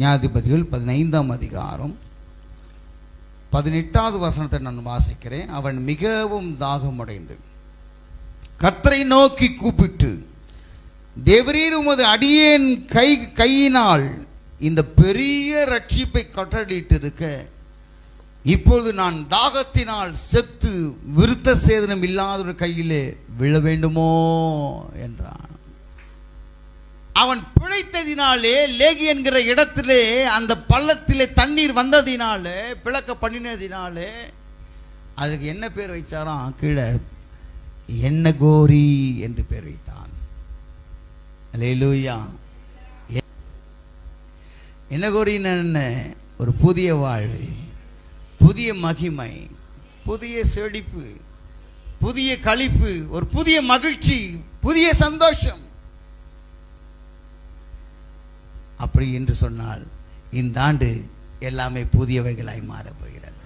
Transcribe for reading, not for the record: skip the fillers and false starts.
நியாயாதிபதிகள் 15ஆம் அதிகாரம் 18வது வசனத்தை நான் வாசிக்கிறேன். அவன் மிகவும் தாகமடைந்து கர்த்தரை நோக்கி கூப்பிட்டு, தேவரீர் உமது அடியேன் கையினால் இந்த பெரிய ரட்சிப்பை கட்டளையிட்டு இருக்க, இப்பொழுது நான் தாகத்தினால் செத்து விருத்த சேதனம் இல்லாத ஒரு கையிலே விழ வேண்டுமோ என்றான். அவன் பிழைத்ததினாலே, லேகி என்கிற இடத்திலே அந்த பள்ளத்திலே தண்ணீர் வந்ததினாலே, பிளக்க பண்ணினதினாலே அதுக்கு என்ன பேர் வைச்சாராம்? கீழே எண்ணகோரி என்று பேர் வைத்தான். அல்லேலூயா. எண்ணகோரின்னு என்ன? ஒரு புதிய வாழ்வு, புதிய மகிமை, புதிய செழிப்பு, புதிய களிப்பு, ஒரு புதிய மகிழ்ச்சி, புதிய சந்தோஷம். அப்படி என்று சொன்னால் இந்த ஆண்டு எல்லாமே புதியவைகளாய் மாறப் போகிறது.